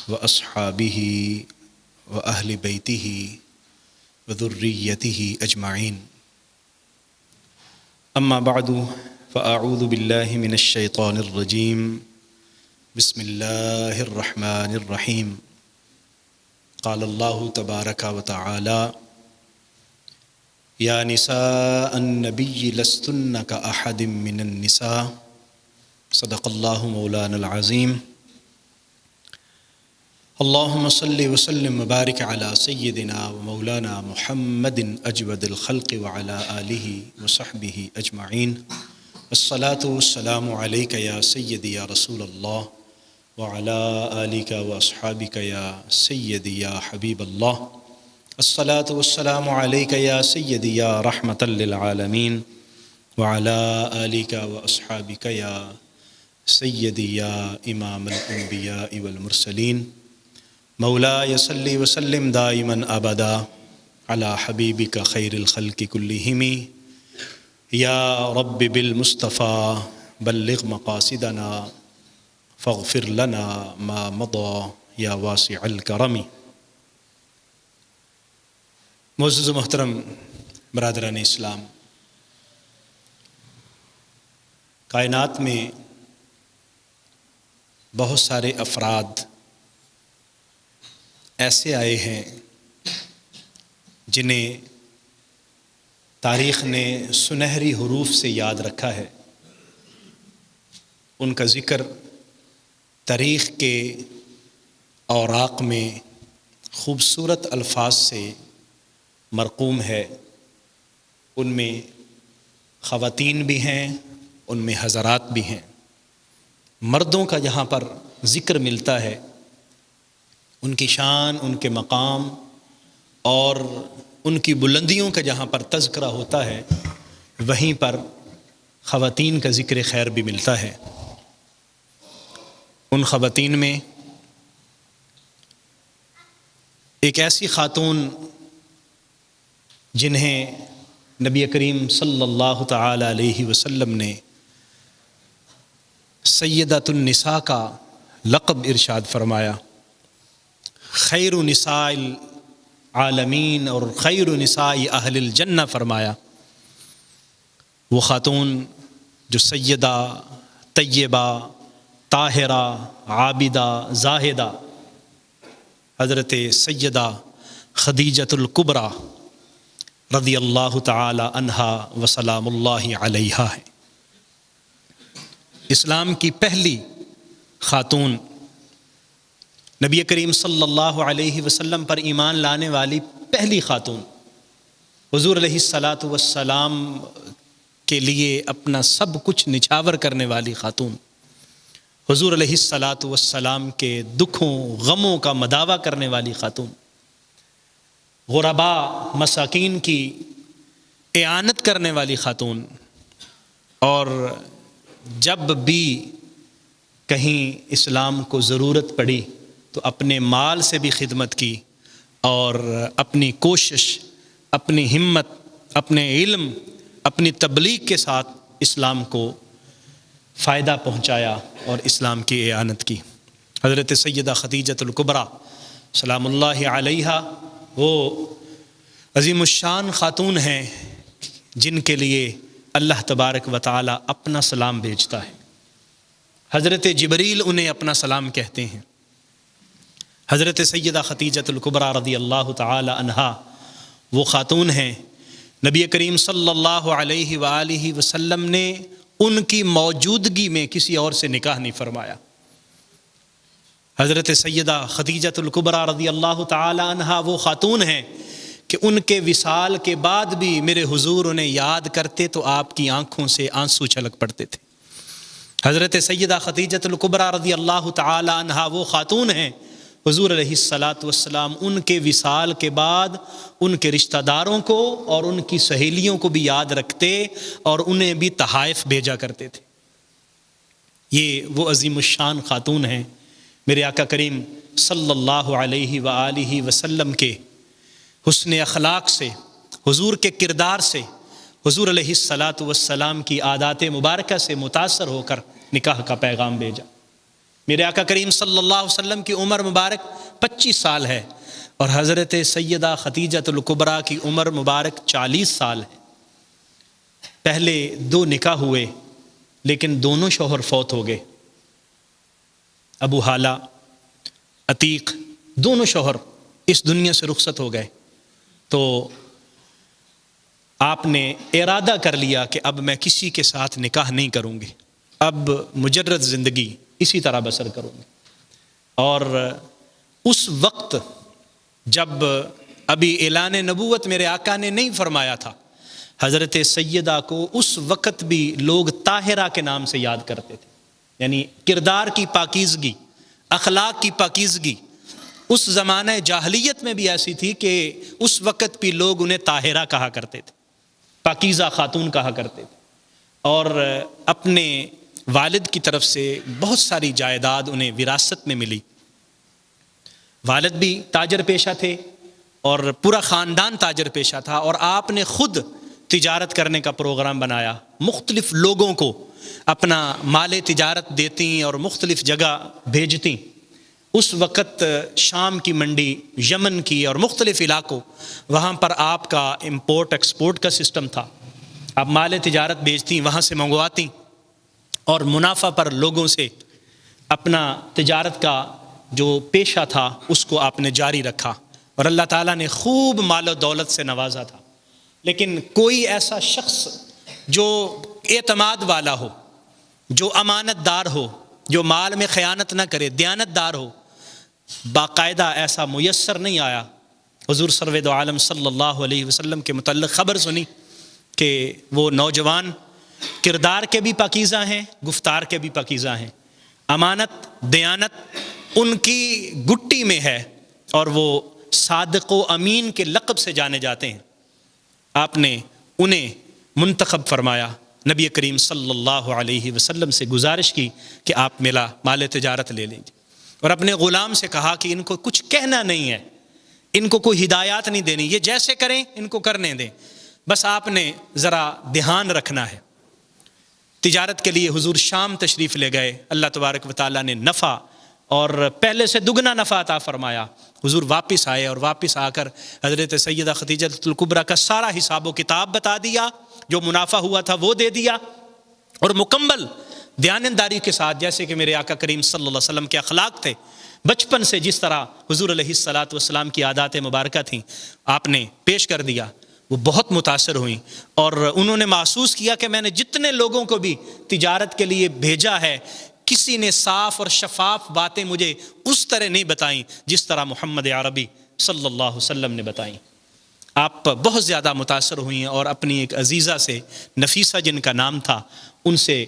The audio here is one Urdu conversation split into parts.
وأصحابه وأهل بيته وذريته أجمعين أما بعد فأعوذ بالله من الشيطان الرجيم بسم الله الرحمن الرحيم قال الله تبارك وتعالى يا نساء النبي لستن كأحد من النساء صدق الله مولانا العظيم اللهم صل وسلم وبارك على سيدنا ومولانا محمد أجود الخلق وعلى آله وصحبه أجمعين الصلاة والسلام عليك يا سيدي يا رسول الله وعلى آلك وأصحابك يا سيدي يا حبيب الله الصلاة والسلام عليك يا سيدي يا رحمة للعالمين وعلى آلك وأصحابك يا سيدي يا إمام الأنبياء والمرسلين مولاي صل وسلم دائما أبدا على حبيبك خير الخلق كلهم يا رب بالمصطفى بلغ مقاصدنا فاغفر لنا ما مضى یا واسع الکرم۔ معزز و محترم برادران اسلام، کائنات میں بہت سارے افراد ایسے آئے ہیں جنہیں تاریخ نے سنہری حروف سے یاد رکھا ہے۔ ان کا ذکر تاریخ کے اوراق میں خوبصورت الفاظ سے مرقوم ہے۔ ان میں خواتین بھی ہیں، ان میں حضرات بھی ہیں۔ مردوں کا جہاں پر ذکر ملتا ہے، ان کی شان، ان کے مقام اور ان کی بلندیوں کا جہاں پر تذکرہ ہوتا ہے، وہیں پر خواتین کا ذکر خیر بھی ملتا ہے۔ ان خواتین میں ایک ایسی خاتون جنہیں نبی کریم صلی اللہ تعالی علیہ وسلم نے سیدۃ النساء کا لقب ارشاد فرمایا، خیر نساء العالمین اور خیر نساء اہل الجنہ فرمایا۔ وہ خاتون جو سیدہ، طیبہ، طاہرہ، عابدہ، زاہدہ حضرت سیدہ خدیجۃ الکبریٰ رضی اللہ تعالی عنہا وسلام اللہ علیہا ہے۔ اسلام کی پہلی خاتون، نبی کریم صلی اللہ علیہ وسلم پر ایمان لانے والی پہلی خاتون، حضور علیہ الصلاۃ والسلام کے لیے اپنا سب کچھ نچھاور کرنے والی خاتون، حضور علیہ الصلاۃ والسلام کے دکھوں غموں کا مداوع کرنے والی خاتون، غرباء مساکین کی اعانت کرنے والی خاتون، اور جب بھی کہیں اسلام کو ضرورت پڑی تو اپنے مال سے بھی خدمت کی اور اپنی کوشش، اپنی ہمت، اپنے علم، اپنی تبلیغ کے ساتھ اسلام کو فائدہ پہنچایا اور اسلام کی اعانت کی۔ حضرت سیدہ خدیجۃ الکبریٰ سلام اللہ علیہا وہ عظیم الشان خاتون ہیں جن کے لیے اللہ تبارک و تعالی اپنا سلام بھیجتا ہے۔ حضرت جبریل انہیں اپنا سلام کہتے ہیں۔ حضرت سیدہ خدیجۃ الکبریٰ رضی اللہ تعالی عنہا وہ خاتون ہیں، نبی کریم صلی اللہ علیہ وآلہ وسلم نے ان کی موجودگی میں کسی اور سے نکاح نہیں فرمایا۔ حضرت سیدہ خدیجۃ الکبریٰ رضی اللہ تعالی عنہا وہ خاتون ہیں کہ ان کے وصال کے بعد بھی میرے حضور انہیں یاد کرتے تو آپ کی آنکھوں سے آنسو چھلک پڑتے تھے۔ حضرت سیدہ خدیجۃ الکبریٰ رضی اللہ تعالی عنہا وہ خاتون ہیں، حضور علیہ الصلاۃ والسلام ان کے وصال کے بعد ان کے رشتہ داروں کو اور ان کی سہیلیوں کو بھی یاد رکھتے اور انہیں بھی تحائف بھیجا کرتے تھے۔ یہ وہ عظیم الشان خاتون ہیں، میرے آقا کریم صلی اللہ علیہ وآلہ وسلم کے حسن اخلاق سے، حضور کے کردار سے، حضور علیہ الصلاۃ والسلام کی عادات مبارکہ سے متاثر ہو کر نکاح کا پیغام بھیجا۔ میرے آقا کریم صلی اللہ علیہ وسلم کی عمر مبارک 25 سال ہے اور حضرت سیدہ خدیجۃ الکبریٰ کی عمر مبارک 40 سال ہے۔ پہلے 2 نکاح ہوئے لیکن دونوں شوہر فوت ہو گئے، ابو حالہ، عتیق، دونوں شوہر اس دنیا سے رخصت ہو گئے۔ تو آپ نے ارادہ کر لیا کہ اب میں کسی کے ساتھ نکاح نہیں کروں گی، اب مجرد زندگی اسی طرح بسر کروں گی۔ اور اس وقت جب ابھی اعلان نبوت میرے آقا نے نہیں فرمایا تھا، حضرت سیدہ کو اس وقت بھی لوگ طاہرہ کے نام سے یاد کرتے تھے، یعنی کردار کی پاکیزگی، اخلاق کی پاکیزگی اس زمانہ جاہلیت میں بھی ایسی تھی کہ اس وقت بھی لوگ انہیں طاہرہ کہا کرتے تھے، پاکیزہ خاتون کہا کرتے تھے۔ اور اپنے والد کی طرف سے بہت ساری جائیداد انہیں وراثت میں ملی۔ والد بھی تاجر پیشہ تھے اور پورا خاندان تاجر پیشہ تھا، اور آپ نے خود تجارت کرنے کا پروگرام بنایا، مختلف لوگوں کو اپنا مال تجارت دیتی اور مختلف جگہ بھیجتی۔ اس وقت شام کی منڈی، یمن کی اور مختلف علاقوں، وہاں پر آپ کا امپورٹ ایکسپورٹ کا سسٹم تھا۔ آپ مال تجارت بیچتی، وہاں سے منگواتی اور منافع پر لوگوں سے اپنا تجارت کا جو پیشہ تھا اس کو آپ نے جاری رکھا، اور اللہ تعالیٰ نے خوب مال و دولت سے نوازا تھا۔ لیکن کوئی ایسا شخص جو اعتماد والا ہو، جو امانت دار ہو، جو مال میں خیانت نہ کرے، دیانت دار ہو، باقاعدہ ایسا میسر نہیں آیا۔ حضور سرور عالم صلی اللہ علیہ وسلم کے متعلق خبر سنی کہ وہ نوجوان کردار کے بھی پاکیزہ ہیں، گفتار کے بھی پاکیزہ ہیں، امانت دیانت ان کی گٹی میں ہے، اور وہ صادق و امین کے لقب سے جانے جاتے ہیں۔ آپ نے انہیں منتخب فرمایا، نبی کریم صلی اللہ علیہ وسلم سے گزارش کی کہ آپ میرا مال تجارت لے لیں، اور اپنے غلام سے کہا کہ ان کو کچھ کہنا نہیں ہے، ان کو کوئی ہدایات نہیں دینی، یہ جیسے کریں ان کو کرنے دیں، بس آپ نے ذرا دھیان رکھنا ہے۔ تجارت کے لیے حضور شام تشریف لے گئے، اللہ تبارک و تعالیٰ نے نفع اور پہلے سے دگنا نفع عطا فرمایا۔ حضور واپس آئے اور واپس آ کر حضرت سیدہ خدیجۃ الکبریٰ کا سارا حساب و کتاب بتا دیا، جو منافع ہوا تھا وہ دے دیا، اور مکمل دیانتداری کے ساتھ، جیسے کہ میرے آقا کریم صلی اللہ علیہ وسلم کے اخلاق تھے، بچپن سے جس طرح حضور علیہ الصلاۃ والسلام کی عادات مبارکہ تھیں، آپ نے پیش کر دیا۔ وہ بہت متاثر ہوئیں اور انہوں نے محسوس کیا کہ میں نے جتنے لوگوں کو بھی تجارت کے لیے بھیجا ہے، کسی نے صاف اور شفاف باتیں مجھے اس طرح نہیں بتائیں جس طرح محمد عربی صلی اللہ علیہ وسلم نے بتائیں۔ آپ بہت زیادہ متاثر ہوئی ہیں اور اپنی ایک عزیزہ سے، نفیسہ جن کا نام تھا، ان سے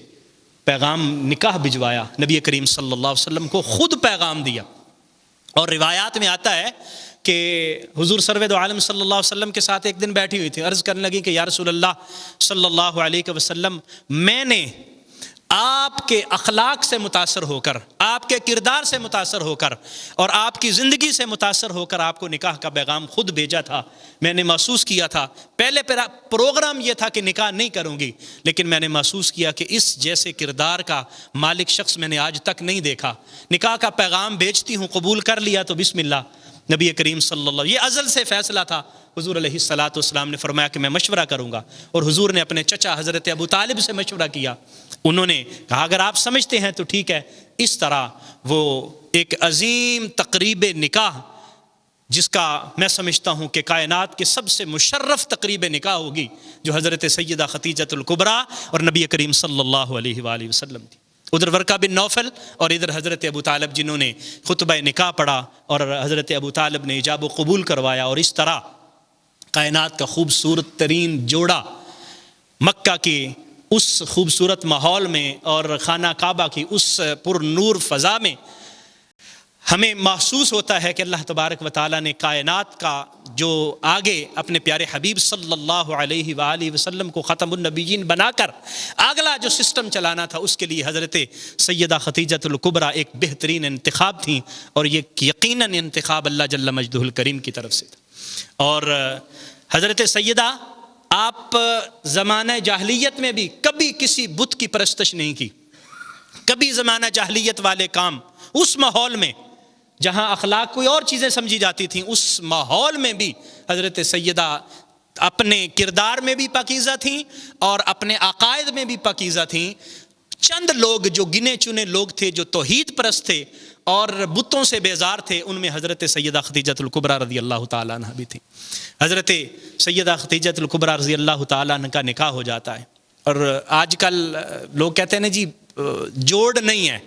پیغام نکاح بھجوایا۔ نبی کریم صلی اللہ علیہ وسلم کو خود پیغام دیا، اور روایات میں آتا ہے کہ حضور سرور عالم صلی اللہ علیہ وسلم کے ساتھ ایک دن بیٹھی ہوئی تھی، عرض کرنے لگی کہ یا رسول اللہ صلی اللہ علیہ وسلم، میں نے آپ کے اخلاق سے متاثر ہو کر، آپ کے کردار سے متاثر ہو کر، اور آپ کی زندگی سے متاثر ہو کر آپ کو نکاح کا پیغام خود بھیجا تھا۔ میں نے محسوس کیا تھا، پہلے پروگرام یہ تھا کہ نکاح نہیں کروں گی، لیکن میں نے محسوس کیا کہ اس جیسے کردار کا مالک شخص میں نے آج تک نہیں دیکھا۔ نکاح کا پیغام بھیجتی ہوں، قبول کر لیا تو بسم اللہ۔ نبی کریم صلی اللہ علیہ وسلم، یہ ازل سے فیصلہ تھا، حضور علیہ الصلاۃ والسلام نے فرمایا کہ میں مشورہ کروں گا، اور حضور نے اپنے چچا حضرت ابو طالب سے مشورہ کیا۔ انہوں نے کہا اگر آپ سمجھتے ہیں تو ٹھیک ہے۔ اس طرح وہ ایک عظیم تقریب نکاح، جس کا میں سمجھتا ہوں کہ کائنات کے سب سے مشرف تقریب نکاح ہوگی، جو حضرت سیدہ خدیجۃ الکبریٰ اور نبی کریم صلی اللہ علیہ وآلہ وسلم تھی۔ ادھر ورقہ بن نوفل اور ادھر حضرت ابو طالب، جنہوں نے خطبہ نکاح پڑھا اور حضرت ابو طالب نے ایجاب و قبول کروایا، اور اس طرح کائنات کا خوبصورت ترین جوڑا مکہ کی اس خوبصورت ماحول میں اور خانہ کعبہ کی اس پر نور فضا میں ہمیں محسوس ہوتا ہے کہ اللہ تبارک و تعالیٰ نے کائنات کا جو آگے اپنے پیارے حبیب صلی اللہ علیہ وآلہ وسلم کو ختم النبیین بنا کر اگلا جو سسٹم چلانا تھا، اس کے لیے حضرت سیدہ خدیجۃ الکبریٰ ایک بہترین انتخاب تھیں، اور یہ یقیناً انتخاب اللہ جل مجدہ الکریم کی طرف سے تھا۔ اور حضرت سیدہ، آپ زمانہ جاہلیت میں بھی کبھی کسی بت کی پرستش نہیں کی، کبھی زمانہ جاہلیت والے کام، اس ماحول میں جہاں اخلاق کوئی اور چیزیں سمجھی جاتی تھیں، اس ماحول میں بھی حضرت سیدہ اپنے کردار میں بھی پاکیزہ تھیں اور اپنے عقائد میں بھی پاکیزہ تھیں۔ چند لوگ جو گنے چنے لوگ تھے جو توحید پرست تھے اور بتوں سے بیزار تھے، ان میں حضرت سیدہ خدیجہ الکبریٰ رضی اللہ تعالیٰ عنہ بھی تھی۔ حضرت سیدہ خدیجہ الکبریٰ رضی اللہ تعالیٰ عنہ کا نکاح ہو جاتا ہے، اور آج کل لوگ کہتے ہیں نا جی جوڑ نہیں ہے،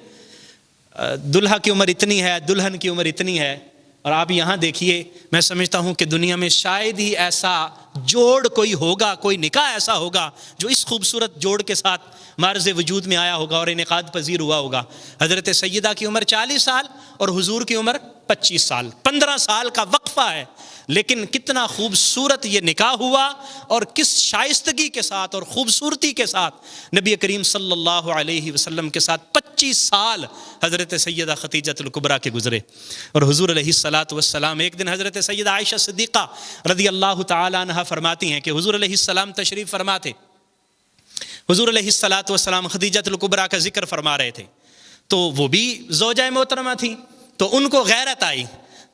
دلہا کی عمر اتنی ہے، دلہن کی عمر اتنی ہے، اور آپ یہاں دیکھیے، میں سمجھتا ہوں کہ دنیا میں شاید ہی ایسا جوڑ کوئی ہوگا، کوئی نکاح ایسا ہوگا جو اس خوبصورت جوڑ کے ساتھ معرض وجود میں آیا ہوگا اور انعقاد پذیر ہوا ہوگا۔ حضرت سیدہ کی عمر 40 سال اور حضور کی عمر 25 سال، 15 سال کا وقفہ ہے، لیکن کتنا خوبصورت یہ نکاح ہوا اور کس شائستگی کے ساتھ اور خوبصورتی کے ساتھ نبی کریم صلی اللہ علیہ وسلم کے ساتھ 25 سال حضرت سیدہ خدیجہ الکبریٰ کے گزرے۔ اور حضور علیہ الصلاۃ والسلام، ایک دن حضرت سیدہ عائشہ صدیقہ رضی اللہ تعالی عنہا فرماتی ہیں کہ حضور علیہ السلام تشریف فرما تھے، حضور علیہ الصلاۃ والسلام خدیجہ الکبریٰ کا ذکر فرما رہے تھے، تو وہ بھی زوجہ محترمہ تھیں، تو ان کو غیرت آئی،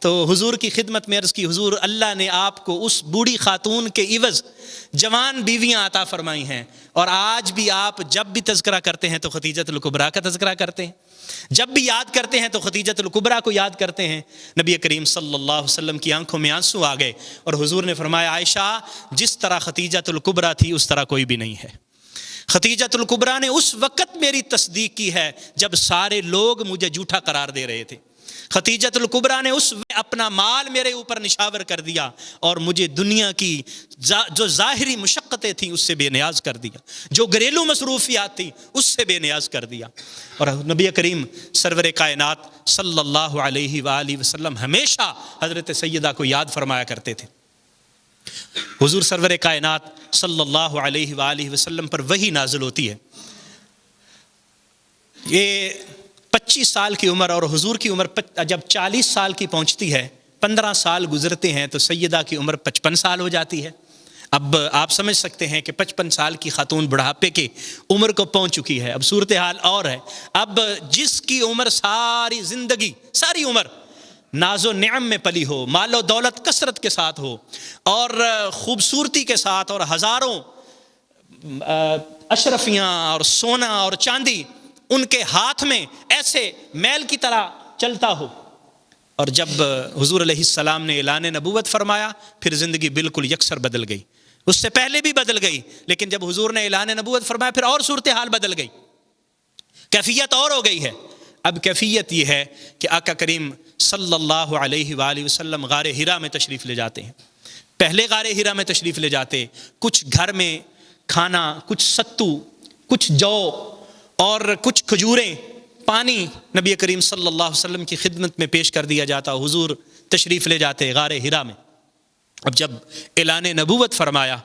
تو حضور کی خدمت میں عرض کی، حضور اللہ نے آپ کو اس بوڑھی خاتون کے عوض جوان بیویاں عطا فرمائی ہیں، اور آج بھی آپ جب بھی تذکرہ کرتے ہیں تو خدیجہ الکبریٰ کا تذکرہ کرتے ہیں، جب بھی یاد کرتے ہیں تو خدیجہ الکبریٰ کو یاد کرتے ہیں۔ نبی کریم صلی اللہ علیہ وسلم کی آنکھوں میں آنسو آ گئے، اور حضور نے فرمایا عائشہ جس طرح خدیجہ الکبریٰ تھی اس طرح کوئی بھی نہیں ہے۔ خدیجہ الکبریٰ نے اس وقت میری تصدیق کی ہے جب سارے لوگ مجھے جھوٹا قرار دے رہے تھے۔ خدیجہ الکبریٰ نے اس وقت اپنا مال میرے اوپر نشاور کر دیا اور مجھے دنیا کی جو ظاہری مشقتیں تھیں اس سے بے نیاز کر دیا، جو گھریلو مصروفیات تھی اس سے بے نیاز کر دیا۔ اور نبی کریم سرور کائنات صلی اللہ علیہ وآلہ وسلم ہمیشہ حضرت سیدہ کو یاد فرمایا کرتے تھے۔ حضور سرور کائنات صلی اللہ علیہ وآلہ وسلم پر وحی نازل ہوتی ہے، یہ 25 سال کی عمر، اور حضور کی عمر جب 40 سال کی پہنچتی ہے، 15 سال گزرتے ہیں تو سیدہ کی عمر 55 سال ہو جاتی ہے۔ اب آپ سمجھ سکتے ہیں کہ 55 سال کی خاتون بڑھاپے کے عمر کو پہنچ چکی ہے۔ اب صورتحال اور ہے، اب جس کی عمر ساری زندگی، ساری عمر ناز و نعم میں پلی ہو، مال و دولت کثرت کے ساتھ ہو، اور خوبصورتی کے ساتھ، اور ہزاروں اشرفیاں اور سونا اور چاندی ان کے ہاتھ میں ایسے میل کی طرح چلتا ہو، اور جب حضور علیہ السلام نے اعلان نبوت فرمایا پھر زندگی بالکل یکسر بدل گئی۔ اس سے پہلے بھی بدل گئی، لیکن جب حضور نے اعلان نبوت فرمایا پھر اور صورتحال بدل گئی، کیفیت اور ہو گئی ہے۔ اب کیفیت یہ ہے کہ آقا کریم صلی اللہ علیہ وآلہ وسلم غار حرا میں تشریف لے جاتے ہیں۔ پہلے غار حرا میں تشریف لے جاتے، کچھ گھر میں کھانا، کچھ ستو، کچھ جو اور کچھ کھجوریں، پانی نبی کریم صلی اللہ علیہ وسلم کی خدمت میں پیش کر دیا جاتا، حضور تشریف لے جاتے غار حرا میں۔ اب جب اعلان نبوت فرمایا،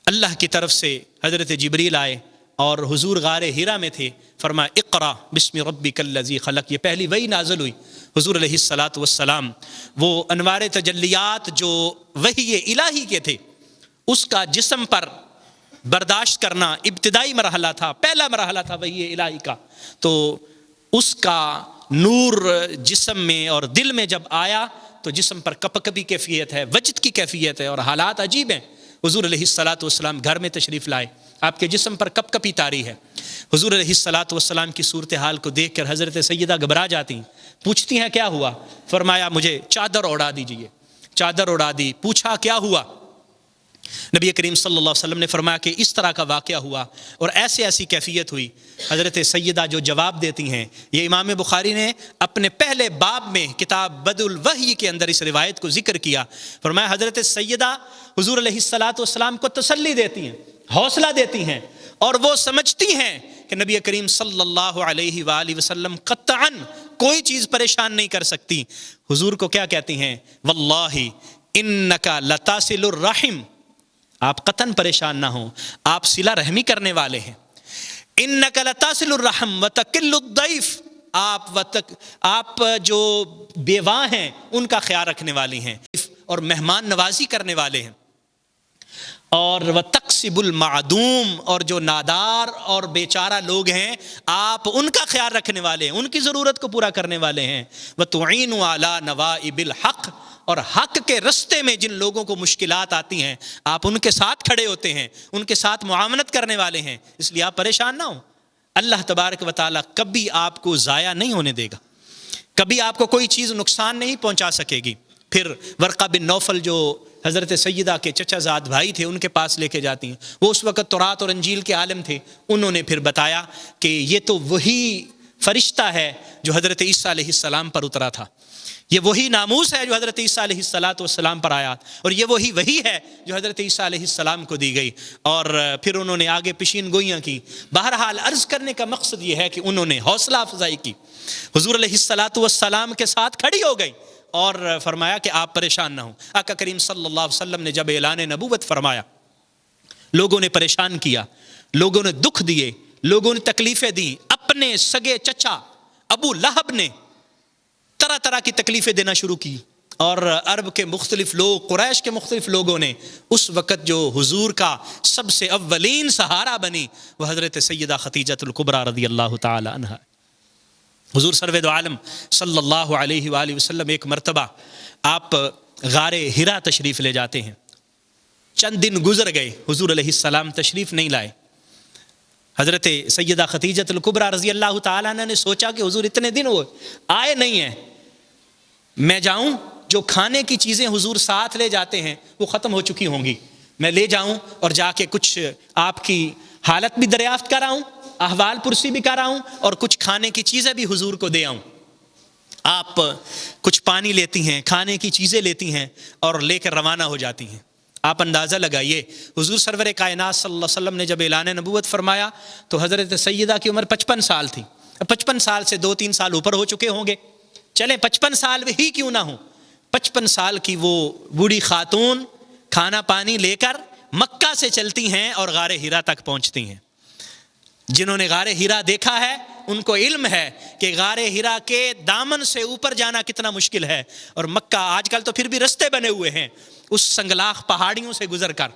اللہ کی طرف سے حضرت جبریل آئے اور حضور غار حرا میں تھے، فرمایا اقرا بسم ربک الذی خلق، یہ پہلی وحی نازل ہوئی۔ حضور علیہ الصلاۃ والسلام وہ انوار تجلیات جو وحی الہی کے تھے اس کا جسم پر برداشت کرنا ابتدائی مرحلہ تھا، پہلا مرحلہ تھا وحی الہی کا، تو اس کا نور جسم میں اور دل میں جب آیا تو جسم پر کپکپی کیفیت ہے، وجد کی کیفیت ہے، اور حالات عجیب ہیں۔ حضور علیہ الصلاۃ والسلام گھر میں تشریف لائے، آپ کے جسم پر کپکپی طاری ہے۔ حضور علیہ الصلاۃ والسلام کی صورتحال کو دیکھ کر حضرت سیدہ گھبرا جاتی ہیں، پوچھتی ہیں کیا ہوا؟ فرمایا مجھے چادر اڑا دیجیے۔ چادر اڑا دی، پوچھا کیا ہوا؟ نبی کریم صلی اللہ علیہ وسلم نے فرمایا کہ اس طرح کا واقعہ ہوا اور ایسی کیفیت ہوئی۔ حضرت سیدہ جو جواب دیتی ہیں، یہ امام بخاری نے اپنے پہلے باب میں کتاب بدء الوحی کے اندر اس روایت کو ذکر کیا۔ فرمایا حضرت سیدہ حضور علیہ الصلاۃ والسلام کو تسلی دیتی ہیں، حوصلہ دیتی ہیں، اور وہ سمجھتی ہیں کہ نبی کریم صلی اللہ علیہ وآلہ وسلم قطعاً کوئی چیز پریشان نہیں کر سکتی۔ حضور کو کیا کہتی ہیں؟ واللہ انک لتصل الرحم، آپ قطعاً پریشان نہ ہوں، آپ صلہ رحمی کرنے والے ہیں۔ انک لتصل الرحم وتقل الضیف، آپ جو بیواہ ہیں ان کا خیال رکھنے والی ہیں اور مہمان نوازی کرنے والے ہیں۔ اور وَتَقْسِبُ الْمَعْدُومَ، اور جو نادار اور بیچارہ لوگ ہیں آپ ان کا خیال رکھنے والے ہیں، ان کی ضرورت کو پورا کرنے والے ہیں۔ وَتُعِينُ عَلَى نَوَائِبِ الْحَقِّ، اور حق کے رستے میں جن لوگوں کو مشکلات آتی ہیں آپ ان کے ساتھ کھڑے ہوتے ہیں، ان کے ساتھ معاونت کرنے والے ہیں، اس لیے آپ پریشان نہ ہوں۔ اللہ تبارک و تعالیٰ کبھی آپ کو ضائع نہیں ہونے دے گا، کبھی آپ کو کوئی چیز نقصان نہیں پہنچا سکے گی۔ پھر ورقہ بن نوفل جو حضرت سیدہ کے چچا زاد بھائی تھے ان کے پاس لے کے جاتی ہیں، وہ اس وقت تورات اور انجیل کے عالم تھے، انہوں نے پھر بتایا کہ یہ تو وہی فرشتہ ہے جو حضرت عیسیٰ علیہ السلام پر اترا تھا، یہ وہی ناموس ہے جو حضرت عیسیٰ علیہ السلام پر آیا، اور یہ وہی ہے جو حضرت عیسیٰ علیہ السلام کو دی گئی۔ اور پھر انہوں نے آگے پیشین گوئیاں کی۔ بہرحال عرض کرنے کا مقصد یہ ہے کہ انہوں نے حوصلہ افزائی کی، حضور علیہ السلام کے ساتھ کھڑی ہو گئی اور فرمایا کہ آپ پریشان نہ ہوں۔ آقا کریم صلی اللہ علیہ وسلم نے جب اعلان نبوت فرمایا، لوگوں نے پریشان کیا، لوگوں نے دکھ دیے، لوگوں نے تکلیفیں دی۔ اپنے سگے چچا ابو لہب نے طرح طرح کی تکلیفیں دینا شروع کی، اور عرب کے مختلف لوگ، قریش کے مختلف لوگوں نے اس وقت جو حضور کا سب سے اولین سہارا بنی وہ حضرت سیدہ خدیجہ الکبریٰ رضی اللہ تعالی عنہا۔ حضور سرور دو عالم صلی اللہ علیہ وآلہ وسلم ایک مرتبہ آپ غار حرا تشریف لے جاتے ہیں، چند دن گزر گئے، حضور علیہ السلام تشریف نہیں لائے۔ حضرت سیدہ خدیجہ الکبریٰ رضی اللہ تعالیٰ عنہ نے سوچا کہ حضور اتنے دن ہوئے آئے نہیں ہیں، میں جاؤں، جو کھانے کی چیزیں حضور ساتھ لے جاتے ہیں وہ ختم ہو چکی ہوں گی، میں لے جاؤں اور جا کے کچھ آپ کی حالت بھی دریافت کراؤں، احوال پرسی بھی کراؤں، اور کچھ کھانے کی چیزیں بھی حضور کو دے آؤں۔ آپ کچھ پانی لیتی ہیں، کھانے کی چیزیں لیتی ہیں اور لے کر روانہ ہو جاتی ہیں۔ آپ اندازہ لگائیے، حضور سرور کائنات صلی اللہ علیہ وسلم نے جب اعلان نبوت فرمایا تو حضرت سیدہ کی عمر 55 سال تھی۔ 55 سال سے 2-3 سال اوپر ہو چکے ہوں گے، چلیں 55 سال ہی کیوں نہ ہوں، 55 سال کی وہ بوڑھی خاتون کھانا پانی لے کر مکہ سے چلتی ہیں اور غار حرا تک پہنچتی ہیں۔ جنہوں نے غار حرا دیکھا ہے ان کو علم ہے کہ غار حرا کے دامن سے اوپر جانا کتنا مشکل ہے، اور مکہ آج کل تو پھر بھی رستے بنے ہوئے ہیں، اس سنگلاخ پہاڑیوں سے گزر کر،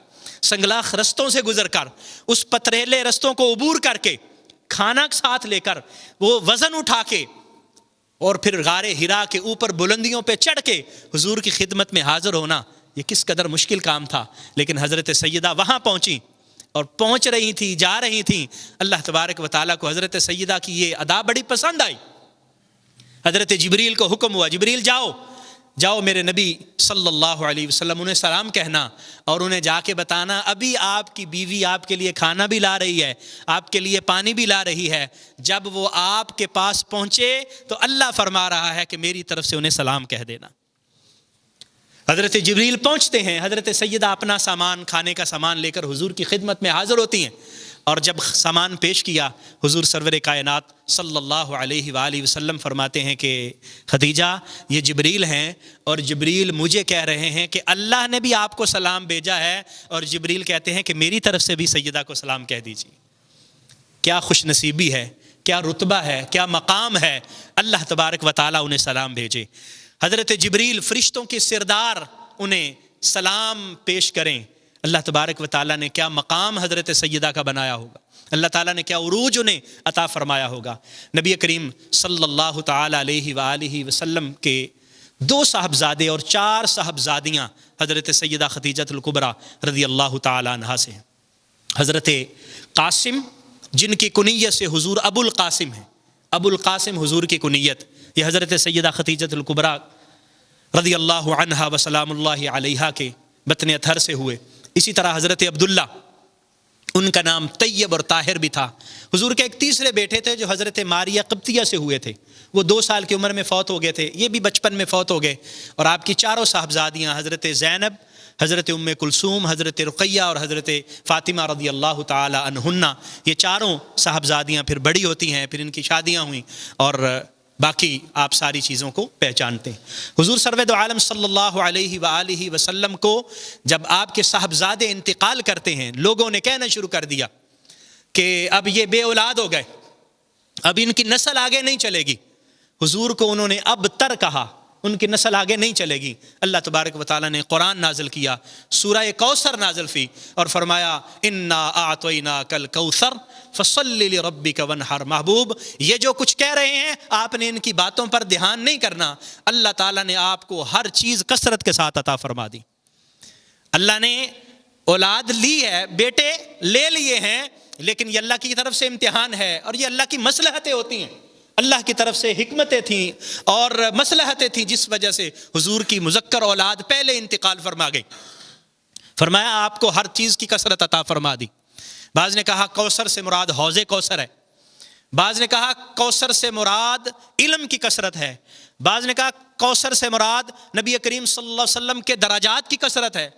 سنگلاخ رستوں سے گزر کر، اس پتریلے رستوں کو عبور کر کے، کھانا ساتھ لے کر، وہ وزن اٹھا کے، اور پھر غار حرا کے اوپر بلندیوں پہ چڑھ کے حضور کی خدمت میں حاضر ہونا، یہ کس قدر مشکل کام تھا۔ لیکن حضرت سیدہ وہاں پہنچی، اور پہنچ رہی تھی، جا رہی تھی، اللہ تبارک و تعالیٰ کو حضرت سیدہ کی یہ ادا بڑی پسند آئی۔ حضرت جبریل کو حکم ہوا، جبریل جاؤ میرے نبی صلی اللہ علیہ وسلم انہیں سلام کہنا، اور انہیں جا کے بتانا ابھی آپ کی بیوی آپ کے لیے کھانا بھی لا رہی ہے، آپ کے لیے پانی بھی لا رہی ہے، جب وہ آپ کے پاس پہنچے تو اللہ فرما رہا ہے کہ میری طرف سے انہیں سلام کہہ دینا۔ حضرت جبریل پہنچتے ہیں، حضرت سیدہ اپنا سامان، کھانے کا سامان لے کر حضور کی خدمت میں حاضر ہوتی ہیں، اور جب سامان پیش کیا حضور سرور کائنات صلی اللہ علیہ وآلہ وسلم فرماتے ہیں کہ خدیجہ یہ جبریل ہیں، اور جبریل مجھے کہہ رہے ہیں کہ اللہ نے بھی آپ کو سلام بھیجا ہے، اور جبریل کہتے ہیں کہ میری طرف سے بھی سیدہ کو سلام کہہ دیجیے۔ کیا خوش نصیبی ہے، کیا رتبہ ہے، کیا مقام ہے، اللہ تبارک و تعالیٰ انہیں سلام بھیجے۔ حضرت جبریل فرشتوں کے سردار انہیں سلام پیش کریں، اللہ تبارک و تعالیٰ نے کیا مقام حضرت سیدہ کا بنایا ہوگا، اللہ تعالیٰ نے کیا عروج انہیں عطا فرمایا ہوگا۔ نبی کریم صلی اللہ تعالیٰ علیہ وآلہ وسلم کے 2 صاحبزادے اور 4 صاحبزادیاں حضرت سیدہ خدیجہ الکبریٰ رضی اللہ تعالیٰ عنہا سے ہیں۔ حضرت قاسم جن کی کنیت سے حضور ابو القاسم ہیں، ابو القاسم حضور کی کنیت، یہ حضرت سیدہ خدیجہ الکبریٰ رضی اللہ عنہا و سلام اللہ علیہا کے بطن اطہر سے ہوئے۔ اسی طرح حضرت عبداللہ، ان کا نام طیب اور طاہر بھی تھا۔ حضور کے ایک تیسرے بیٹے تھے جو حضرت ماریہ قبطیہ سے ہوئے تھے، وہ 2 سال کی عمر میں فوت ہو گئے تھے، یہ بھی بچپن میں فوت ہو گئے۔ اور آپ کی 4 صاحبزادیاں حضرت زینب، حضرت ام کلثوم، حضرت رقیہ اور حضرت فاطمہ رضی اللہ تعالی عنہن، یہ 4 صاحبزادیاں پھر بڑی ہوتی ہیں، پھر ان کی شادیاں ہوئیں، اور باقی آپ ساری چیزوں کو پہچانتے ہیں۔ حضور سرور دو عالم صلی اللہ علیہ وآلہ وسلم کو جب آپ کے صاحبزادے انتقال کرتے ہیں، لوگوں نے کہنا شروع کر دیا کہ اب یہ بے اولاد ہو گئے، اب ان کی نسل آگے نہیں چلے گی۔ حضور کو انہوں نے اب تر کہا، ان کی نسل آگے نہیں چلے گی۔ اللہ تبارک و تعالیٰ نے قرآن نازل کیا، سورہ کوثر نازل کی اور فرمایا انا اعطیناک الکوثر فصل لربک وانحر۔ محبوب یہ جو کچھ کہہ رہے ہیں آپ نے ان کی باتوں پر دھیان نہیں کرنا، اللہ تعالیٰ نے آپ کو ہر چیز کثرت کے ساتھ عطا فرما دی۔ اللہ نے اولاد لی ہے، بیٹے لے لیے ہیں، لیکن یہ اللہ کی طرف سے امتحان ہے اور یہ اللہ کی مصلحتیں ہوتی ہیں، اللہ کی طرف سے حکمتیں تھیں اور مصلحتیں تھیں، جس وجہ سے حضور کی مذکر اولاد پہلے انتقال فرما گئی۔ فرمایا آپ کو ہر چیز کی کثرت عطا فرما دی۔ بعض نے کہا کوثر سے مراد حوض کوثر ہے، بعض نے کہا کوثر سے مراد علم کی کثرت ہے، بعض نے کہا کوثر سے مراد نبی کریم صلی اللہ علیہ وسلم کے درجات کی کثرت ہے،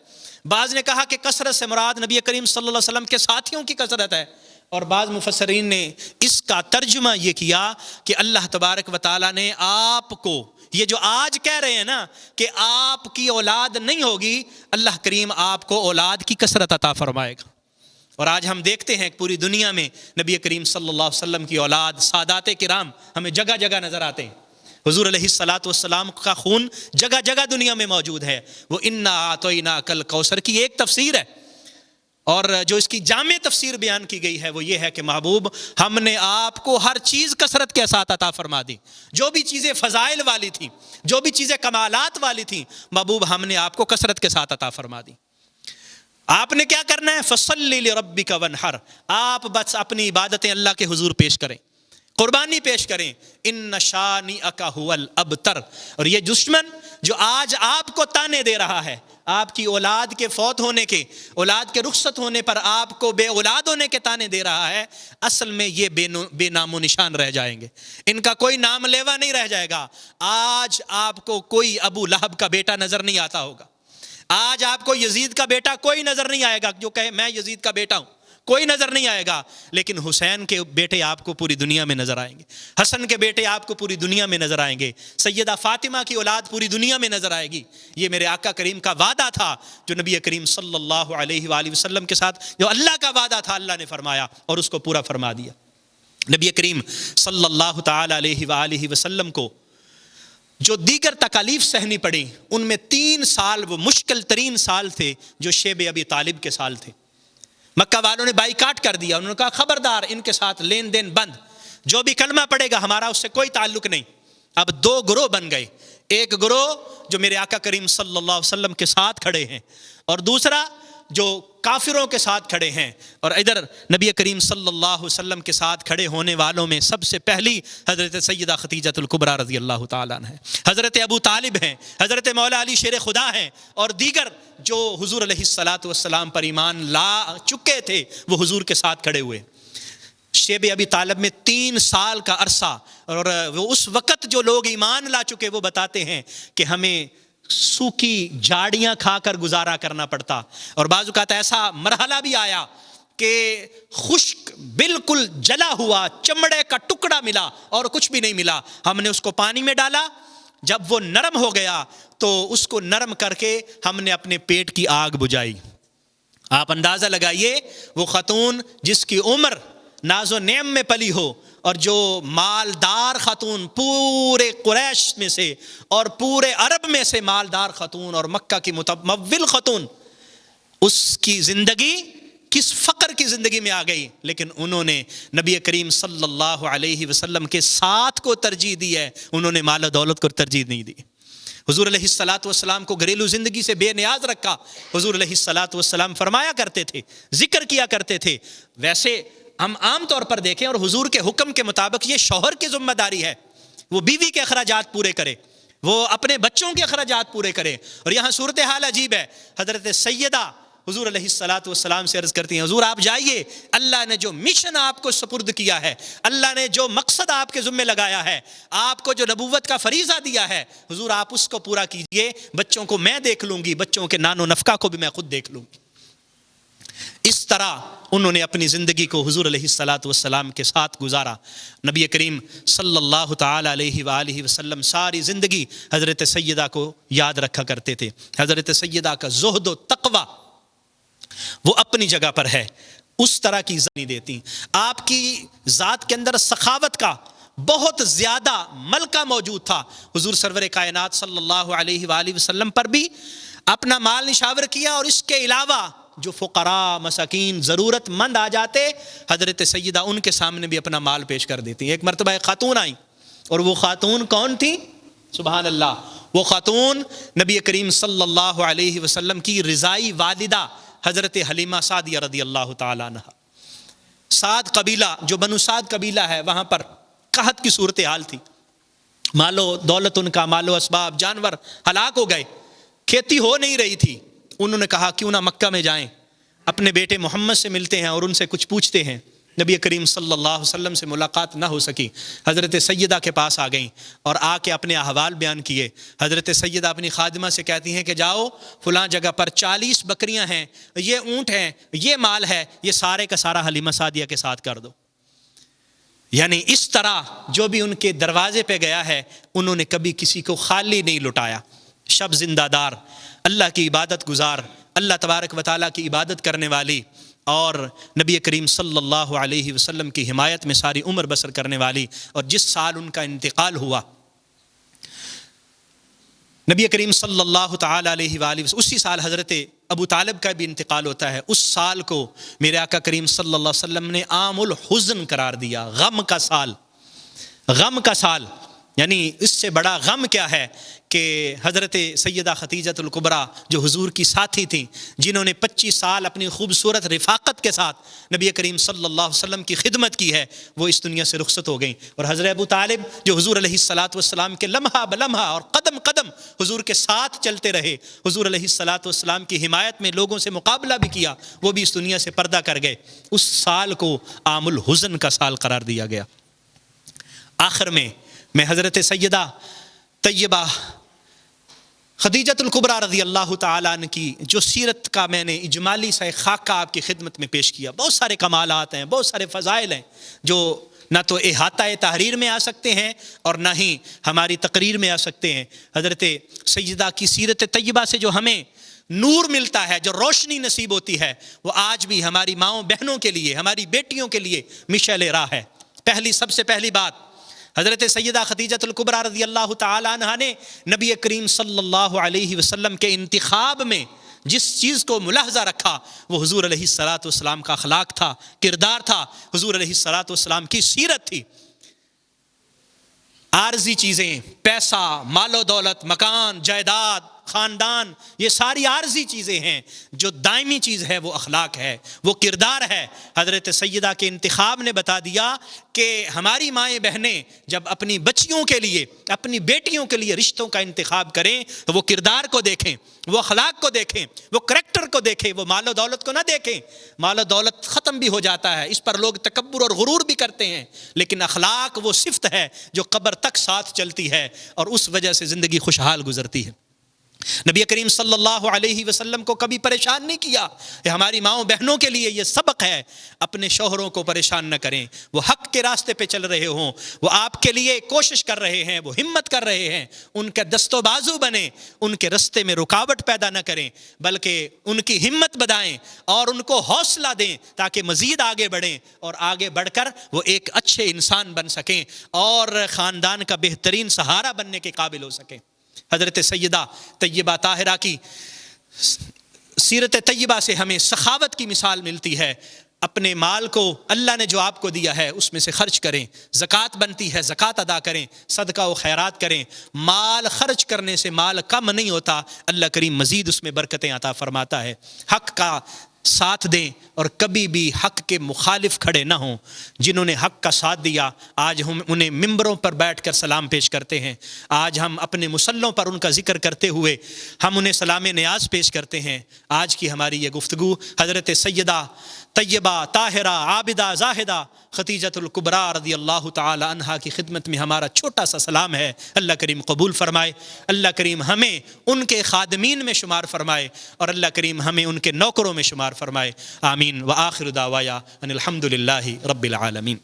بعض نے کہا کہ کثرت سے مراد نبی کریم صلی اللہ علیہ وسلم کے ساتھیوں کی کثرت ہے، اور بعض مفسرین نے اس کا ترجمہ یہ کیا کہ اللہ تبارک و تعالیٰ نے آپ کو یہ جو آج کہہ رہے ہیں نا کہ آپ کی اولاد نہیں ہوگی، اللہ کریم آپ کو اولاد کی کثرت عطا فرمائے گا۔ اور آج ہم دیکھتے ہیں پوری دنیا میں نبی کریم صلی اللہ علیہ وسلم کی اولاد سادات کرام ہمیں جگہ جگہ نظر آتے ہیں۔ حضور علیہ الصلاۃ والسلام کا خون جگہ جگہ دنیا میں موجود ہے۔ وہ انا اعطیناک الکوثر کی ایک تفسیر ہے، اور جو اس کی جامع تفسیر بیان کی گئی ہے وہ یہ ہے کہ محبوب ہم نے آپ کو ہر چیز کثرت کے ساتھ عطا فرما دی، جو بھی چیزیں فضائل والی تھیں، جو بھی چیزیں کمالات والی تھیں، محبوب ہم نے آپ کو کثرت کے ساتھ عطا فرما دی۔ آپ نے کیا کرنا ہے؟ فصلی لربک وانحر، آپ بس اپنی عبادتیں اللہ کے حضور پیش کریں، قربانی پیش کریں۔ ان شانئک ھو الابتر، اور یہ دشمن جو آج آپ کو تانے دے رہا ہے، آپ کی اولاد کے فوت ہونے کے، اولاد کے رخصت ہونے پر آپ کو بے اولاد ہونے کے تانے دے رہا ہے، اصل میں یہ بے نام و نشان رہ جائیں گے، ان کا کوئی نام لیوا نہیں رہ جائے گا۔ آج آپ کو کوئی ابو لہب کا بیٹا نظر نہیں آتا ہوگا، آج آپ کو یزید کا بیٹا کوئی نظر نہیں آئے گا جو کہے میں یزید کا بیٹا ہوں، کوئی نظر نہیں آئے گا، لیکن حسین کے بیٹے آپ کو پوری دنیا میں نظر آئیں گے، حسن کے بیٹے آپ کو پوری دنیا میں نظر آئیں گے، سیدہ فاطمہ کی اولاد پوری دنیا میں نظر آئے گی۔ یہ میرے آقا کریم کا وعدہ تھا جو نبی کریم صلی اللہ علیہ وآلہ وسلم کے ساتھ، جو اللہ کا وعدہ تھا اللہ نے فرمایا اور اس کو پورا فرما دیا۔ نبی کریم صلی اللہ تعالی علیہ وآلہ وسلم کو جو دیگر تکالیف سہنی پڑی، ان میں 3 سال وہ مشکل ترین سال تھے جو شیب ابی طالب کے سال تھے۔ مکہ والوں نے بائیکاٹ کر دیا، انہوں نے کہا خبردار ان کے ساتھ لین دین بند، جو بھی کلمہ پڑے گا ہمارا اس سے کوئی تعلق نہیں۔ اب 2 گروہ بن گئے، ایک گروہ جو میرے آقا کریم صلی اللہ علیہ وسلم کے ساتھ کھڑے ہیں، اور دوسرا جو کافروں کے ساتھ کھڑے ہیں۔ اور ادھر نبی کریم صلی اللہ علیہ وسلم کے ساتھ کھڑے ہونے والوں میں سب سے پہلی حضرت سیدہ خدیجہ الکبریٰ رضی اللہ تعالیٰ عنہ ہیں، حضرت ابو طالب ہیں، حضرت مولا علی شیر خدا ہیں، اور دیگر جو حضور علیہ الصلاۃ والسلام پر ایمان لا چکے تھے وہ حضور کے ساتھ کھڑے ہوئے۔ شیب ابی طالب میں 3 سال کا عرصہ، اور وہ اس وقت جو لوگ ایمان لا چکے وہ بتاتے ہیں کہ ہمیں سوکھی جاڑیاں کھا کر گزارا کرنا پڑتا، اور بعض اوقات ایسا مرحلہ بھی آیا کہ خشک بالکل جلا ہوا چمڑے کا ٹکڑا ملا اور کچھ بھی نہیں ملا، ہم نے اس کو پانی میں ڈالا، جب وہ نرم ہو گیا تو اس کو نرم کر کے ہم نے اپنے پیٹ کی آگ بجھائی۔ آپ اندازہ لگائیے وہ خاتون جس کی عمر ناز و نعم میں پلی ہو، اور جو مالدار خاتون پورے قریش میں سے اور پورے عرب میں سے مالدار خاتون اور مکہ کی متمول خاتون، اس کی زندگی کس فقر کی زندگی میں آ گئی، لیکن انہوں نے نبی کریم صلی اللہ علیہ وسلم کے ساتھ کو ترجیح دی ہے، انہوں نے مال و دولت کو ترجیح نہیں دی۔ حضور علیہ الصلاۃ والسلام کو گھریلو زندگی سے بے نیاز رکھا۔ حضور علیہ الصلاۃ والسلام فرمایا کرتے تھے، ذکر کیا کرتے تھے، ویسے ہم عام طور پر دیکھیں اور حضور کے حکم کے مطابق یہ شوہر کی ذمہ داری ہے، وہ بیوی کے اخراجات پورے کرے، وہ اپنے بچوں کے اخراجات پورے کرے، اور یہاں صورتحال عجیب ہے۔ حضرت سیدہ حضور علیہ الصلاۃ والسلام سے عرض کرتی ہیں حضور آپ جائیے، اللہ نے جو مشن آپ کو سپرد کیا ہے، اللہ نے جو مقصد آپ کے ذمہ لگایا ہے، آپ کو جو نبوت کا فریضہ دیا ہے، حضور آپ اس کو پورا کیجئے، بچوں کو میں دیکھ لوں گی، بچوں کے نان و نفقہ کو بھی میں خود دیکھ لوں گی۔ اس طرح انہوں نے اپنی زندگی کو حضور علیہ الصلاۃ والسلام کے ساتھ گزارا۔ نبی کریم صلی اللہ تعالی علیہ وآلہ وسلم ساری زندگی حضرت سیدہ کو یاد رکھا کرتے تھے۔ حضرت سیدہ کا زہد و تقوی وہ اپنی جگہ پر ہے، اس طرح کی نہیں دیتی۔ آپ کی ذات کے اندر سخاوت کا بہت زیادہ ملکہ موجود تھا. حضور سرور کائنات صلی اللہ علیہ وآلہ وسلم پر بھی اپنا مال نشاور کیا, اور اس کے علاوہ جو فقراء مساکین ضرورت مند آ جاتے, حضرت سیدہ ان کے سامنے بھی اپنا مال پیش کر دیتی. ایک مرتبہ ایک خاتون آئی, اور وہ خاتون کون تھی؟ سبحان اللہ, وہ خاتون نبی کریم صلی اللہ علیہ وسلم کی رضائی والدہ حضرت حلیمہ سعدیہ رضی اللہ تعالیٰ عنہ. سعد قبیلہ, جو بنو سعد قبیلہ ہے, وہاں پر قحط کی صورتحال تھی. مال و دولت ان کا, مال و اسباب, جانور ہلاک ہو گئے, کھیتی ہو نہیں رہی تھی. انہوں نے کہا کیوں نہ مکہ میں جائیں, اپنے بیٹے محمد سے ملتے ہیں اور ان سے کچھ پوچھتے ہیں. نبی کریم صلی اللہ علیہ وسلم سے ملاقات نہ ہو سکی. حضرت سیدہ کے پاس آ گئیں اور آ کے اپنے احوال بیان کیے. حضرت سیدہ اپنی خادمہ سے کہتی ہیں کہ جاؤ فلاں جگہ پر 40 بکریاں ہیں, یہ اونٹ ہیں, یہ مال ہے, یہ سارے کا سارا حلیمہ سعدیہ کے ساتھ کر دو. یعنی اس طرح جو بھی ان کے دروازے پہ گیا ہے, انہوں نے کبھی کسی کو خالی نہیں لٹایا. شب زندہ دار, اللہ کی عبادت گزار, اللہ تبارک و تعالیٰ کی عبادت کرنے والی, اور نبی کریم صلی اللہ علیہ وسلم کی حمایت میں ساری عمر بسر کرنے والی. اور جس سال ان کا انتقال ہوا, نبی کریم صلی اللہ تعالیٰ علیہ وآلہ وسلم, اسی سال حضرت ابو طالب کا بھی انتقال ہوتا ہے. اس سال کو میرے آقا کریم صلی اللہ علیہ وسلم نے عام الحزن قرار دیا, غم کا سال. غم کا سال یعنی اس سے بڑا غم کیا ہے کہ حضرت سیدہ خدیجۃ الکبریٰ جو حضور کی ساتھی تھیں, جنہوں نے 25 سال اپنی خوبصورت رفاقت کے ساتھ نبی کریم صلی اللہ علیہ وسلم کی خدمت کی ہے, وہ اس دنیا سے رخصت ہو گئیں. اور حضرت ابو طالب جو حضور علیہ الصلاۃ والسلام کے لمحہ بلمحہ اور قدم قدم حضور کے ساتھ چلتے رہے, حضور علیہ الصلاۃ والسلام کی حمایت میں لوگوں سے مقابلہ بھی کیا, وہ بھی اس دنیا سے پردہ کر گئے. اس سال کو عام الحزن کا سال قرار دیا گیا. آخر میں حضرت سیدہ طیبہ خدیجۃ الکبریٰ رضی اللہ تعالیٰ عنہ کی جو سیرت کا میں نے اجمالی سا خاکہ آپ کی خدمت میں پیش کیا. بہت سارے کمالات ہیں, بہت سارے فضائل ہیں جو نہ تو احاطہ تحریر میں آ سکتے ہیں اور نہ ہی ہماری تقریر میں آ سکتے ہیں. حضرت سیدہ کی سیرت طیبہ سے جو ہمیں نور ملتا ہے, جو روشنی نصیب ہوتی ہے, وہ آج بھی ہماری ماؤں بہنوں کے لیے, ہماری بیٹیوں کے لیے مشعل راہ ہے. سب سے پہلی بات, حضرت سیدہ خدیجۃ الکبریٰ رضی اللہ تعالیٰ عنہا نے نبی کریم صلی اللہ علیہ وسلم کے انتخاب میں جس چیز کو ملاحظہ رکھا, وہ حضور علیہ الصلاۃ والسلام کا اخلاق تھا, کردار تھا, حضور علیہ الصلاۃ والسلام کی سیرت تھی. عارضی چیزیں, پیسہ, مال و دولت, مکان, جائیداد, خاندان, یہ ساری عارضی چیزیں ہیں. جو دائمی چیز ہے وہ اخلاق ہے, وہ کردار ہے. حضرت سیدہ کے انتخاب نے بتا دیا کہ ہماری مائیں بہنیں جب اپنی بچیوں کے لیے, اپنی بیٹیوں کے لیے رشتوں کا انتخاب کریں تو وہ کردار کو دیکھیں, وہ اخلاق کو دیکھیں, وہ کریکٹر کو دیکھیں, وہ مال و دولت کو نہ دیکھیں. مال و دولت ختم بھی ہو جاتا ہے, اس پر لوگ تکبر اور غرور بھی کرتے ہیں, لیکن اخلاق وہ صفت ہے جو قبر تک ساتھ چلتی ہے اور اس وجہ سے زندگی خوشحال گزرتی ہے. نبی کریم صلی اللہ علیہ وسلم کو کبھی پریشان نہیں کیا. یہ ہماری ماؤں بہنوں کے لیے یہ سبق ہے, اپنے شوہروں کو پریشان نہ کریں. وہ حق کے راستے پہ چل رہے ہوں, وہ آپ کے لیے کوشش کر رہے ہیں, وہ ہمت کر رہے ہیں, ان کا دست و بازو بنیں, ان کے راستے میں رکاوٹ پیدا نہ کریں, بلکہ ان کی ہمت بڑھائیں اور ان کو حوصلہ دیں تاکہ مزید آگے بڑھیں اور آگے بڑھ کر وہ ایک اچھے انسان بن سکیں اور خاندان کا بہترین سہارا بننے کے قابل ہو سکیں. حضرت سیدہ طیبہ طاہرہ کی سیرت طیبہ سے ہمیں سخاوت کی مثال ملتی ہے. اپنے مال کو اللہ نے جو آپ کو دیا ہے اس میں سے خرچ کریں, زکوٰۃ بنتی ہے زکوٰۃ ادا کریں, صدقہ و خیرات کریں. مال خرچ کرنے سے مال کم نہیں ہوتا, اللہ کریم مزید اس میں برکتیں عطا فرماتا ہے. حق کا ساتھ دیں اور کبھی بھی حق کے مخالف کھڑے نہ ہوں. جنہوں نے حق کا ساتھ دیا آج ہم انہیں ممبروں پر بیٹھ کر سلام پیش کرتے ہیں, آج ہم اپنے مصلوں پر ان کا ذکر کرتے ہوئے ہم انہیں سلام نیاز پیش کرتے ہیں. آج کی ہماری یہ گفتگو حضرت سیدہ طیبہ طاہرہ عابدہ زاہدہ خدیجۃ الکبریٰ رضی اللہ تعالی عنہا کی خدمت میں ہمارا چھوٹا سا سلام ہے. اللہ کریم قبول فرمائے, اللہ کریم ہمیں ان کے خادمین میں شمار فرمائے اور اللہ کریم ہمیں ان کے نوکروں میں شمار فرمائے. آمین. وآخر دعوایا ان الحمد للہ رب العالمین.